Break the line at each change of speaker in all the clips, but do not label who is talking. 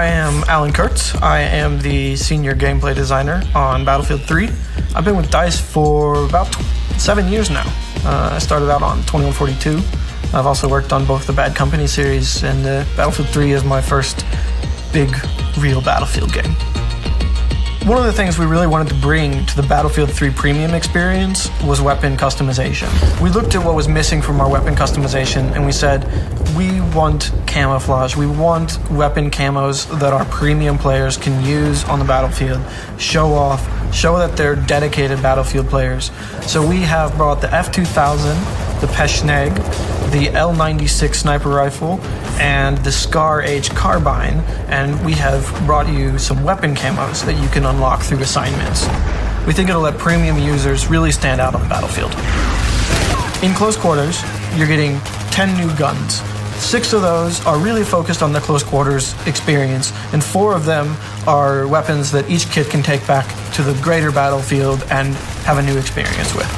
I am Alan Kurtz. I am the senior gameplay designer on Battlefield 3. I've been with DICE for about 7 years now. I started out on 2142. I've also worked on both the Bad Company series, and Battlefield 3 is my first big, real Battlefield game. One of the things we really wanted to bring to the Battlefield 3 Premium experience was weapon customization. We looked at what was missing from our weapon customization and we said, we want camouflage. We want weapon camos that our premium players can use on the battlefield, show off, show that they're dedicated Battlefield players. So we have brought the F2000, the Peshmerga, the L96 sniper rifle, and the Scar H carbine, and we have brought you some weapon camos that you can unlock through assignments. We think it'll let premium users really stand out on the battlefield. In close quarters, you're getting 10 new guns. 6 of those are really focused on the close quarters experience, and 4 of them are weapons that each kit can take back to the greater battlefield and have a new experience with.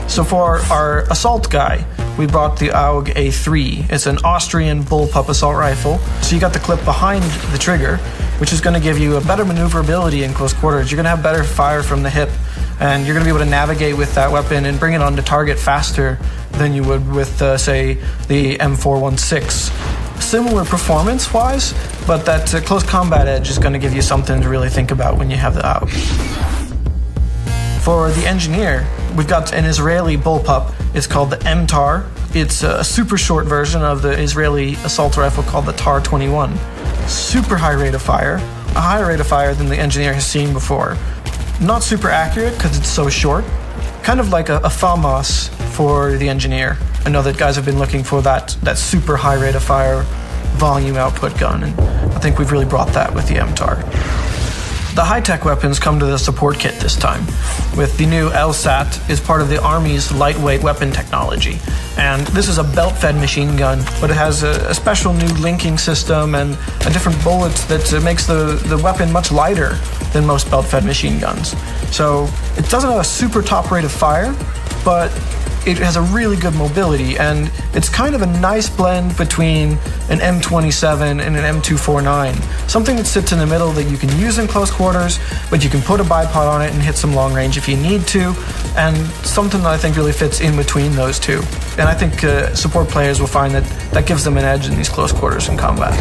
So for our assault guy, we brought the AUG A3. It's an Austrian bullpup assault rifle. So you got the clip behind the trigger, which is going to give you a better maneuverability in close quarters. You're going to have better fire from the hip, and you're going to be able to navigate with that weapon and bring it onto target faster than you would with, say, the M416. Similar performance-wise, but that close combat edge is going to give you something to really think about when you have the AUG. For the engineer, we've got an Israeli bullpup. It's called the MTAR. It's a super short version of the Israeli assault rifle called the TAR-21. Super high rate of fire, a higher rate of fire than the engineer has seen before. Not super accurate because it's so short. Kind of like a FAMAS for the engineer. I know that guys have been looking for that super high rate of fire volume output gun, and I think we've really brought that with the MTAR. The high-tech weapons come to the support kit this time, with the new LSAT is part of the Army's lightweight weapon technology. And this is a belt-fed machine gun, but it has a special new linking system and a different bullet that makes the weapon much lighter than most belt-fed machine guns. So it doesn't have a super top rate of fire, but it has a really good mobility, and it's kind of a nice blend between an M27 and an M249. Something that sits in the middle that you can use in close quarters, but you can put a bipod on it and hit some long range if you need to, and something that I think really fits in between those two. And I think support players will find that gives them an edge in these close quarters in combat.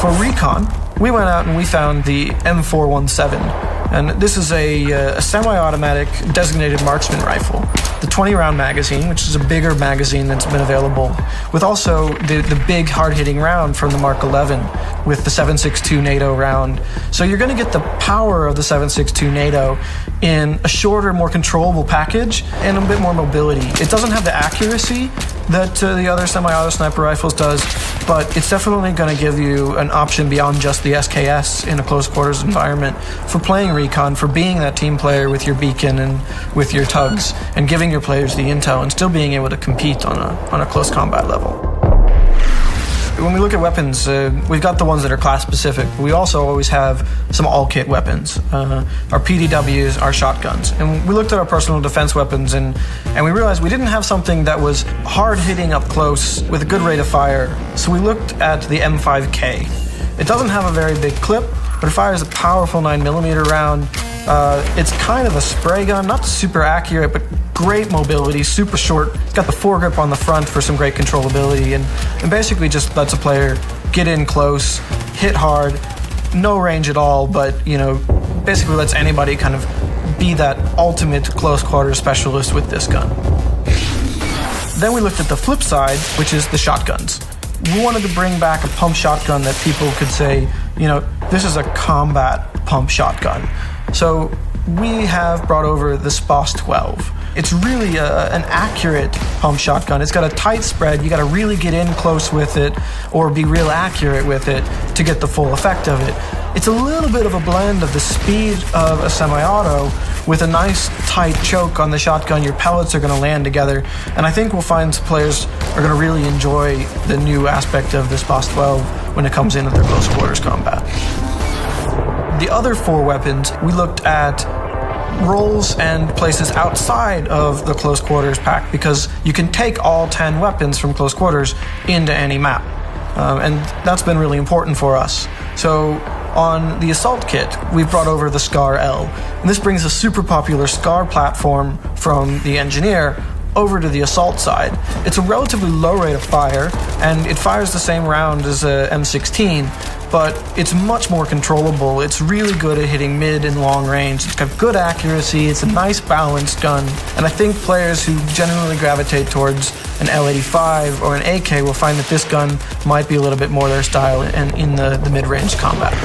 For recon, we went out and we found the M417. And this is a semi-automatic designated marksman rifle. The 20-round magazine, which is a bigger magazine that's been available, with also the big hard-hitting round from the Mark 11 with the 7.62 NATO round. So you're going to get the power of the 7.62 NATO in a shorter, more controllable package and a bit more mobility. It doesn't have the accuracy that the other semi-auto sniper rifles does, but it's definitely going to give you an option beyond just the SKS in a close quarters environment for playing recon, for being that team player with your beacon and with your tugs, and giving your players the intel and still being able to compete on a close combat level. When we look at weapons, we've got the ones that are class specific. We also always have some all-kit weapons, our PDWs, our shotguns. And we looked at our personal defense weapons and we realized we didn't have something that was hard-hitting up close with a good rate of fire. So we looked at the M5K. It doesn't have a very big clip, but it fires a powerful 9mm round. It's kind of a spray gun, not super accurate, but great mobility, super short. It's got the foregrip on the front for some great controllability, and basically just lets a player get in close, hit hard, no range at all, but basically lets anybody kind of be that ultimate close quarters specialist with this gun. Then we looked at the flip side, which is the shotguns. We wanted to bring back a pump shotgun that people could say, this is a combat pump shotgun. So we have brought over the SPOS 12. It's really an accurate pump shotgun. It's got a tight spread. You got to really get in close with it or be real accurate with it to get the full effect of it. It's a little bit of a blend of the speed of a semi-auto with a nice tight choke on the shotgun. Your pellets are going to land together, and I think we'll find players are going to really enjoy the new aspect of the SPOS 12 when it comes into their close quarters combat. The other 4 weapons, we looked at roles and places outside of the close quarters pack, because you can take all 10 weapons from close quarters into any map. and that's been really important for us. So on the Assault kit, we've brought over the SCAR L, and this brings a super popular SCAR platform from the Engineer over to the Assault side. It's a relatively low rate of fire, and it fires the same round as a M16, but it's much more controllable. It's really good at hitting mid and long range. It's got good accuracy, it's a nice balanced gun, and I think players who generally gravitate towards an L85 or an AK will find that this gun might be a little bit more their style in the mid-range combat.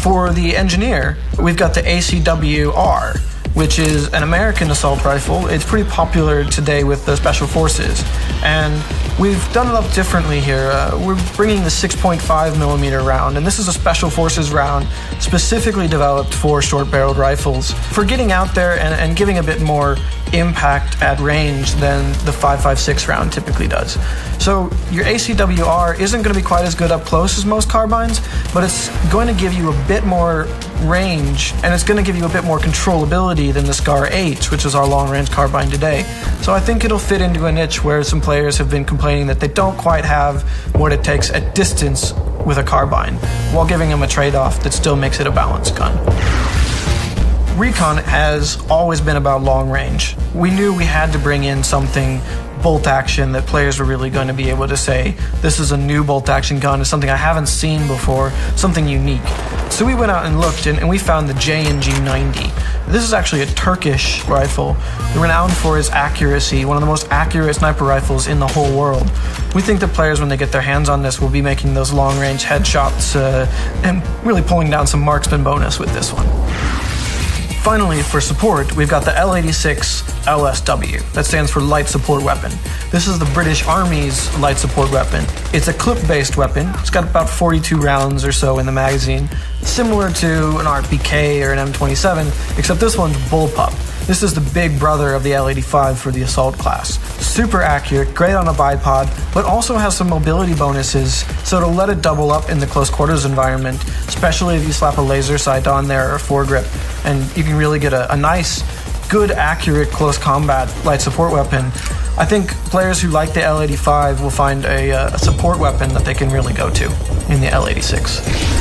For the Engineer, we've got the ACW-R, which is an American assault rifle. It's pretty popular today with the Special Forces, and we've done it up differently here. We're bringing the 6.5mm round, and this is a Special Forces round specifically developed for short-barreled rifles, for getting out there and giving a bit more impact at range than the 5.56 round typically does. So your ACWR isn't going to be quite as good up close as most carbines, but it's going to give you a bit more range, and it's going to give you a bit more controllability than the SCAR H, which is our long-range carbine today. So I think it'll fit into a niche where some players have been complaining that they don't quite have what it takes at distance with a carbine, while giving them a trade-off that still makes it a balanced gun. Recon has always been about long range. We knew we had to bring in something bolt action that players were really going to be able to say, this is a new bolt action gun, it's something I haven't seen before, something unique. So we went out and looked, and we found the J&G 90. This is actually a Turkish rifle, renowned for its accuracy, one of the most accurate sniper rifles in the whole world. We think that players, when they get their hands on this, will be making those long-range headshots and really pulling down some marksman bonus with this one. Finally, for support, we've got the L86 LSW. That stands for Light Support Weapon. This is the British Army's light support weapon. It's a clip-based weapon. It's got about 42 rounds or so in the magazine, similar to an RPK or an M27, except this one's bullpup. This is the big brother of the L85 for the assault class. Super accurate, great on a bipod, but also has some mobility bonuses, so it'll let it double up in the close quarters environment, especially if you slap a laser sight on there or a foregrip, and you can really get a nice, good, accurate close combat light support weapon. I think players who like the L85 will find a support weapon that they can really go to in the L86.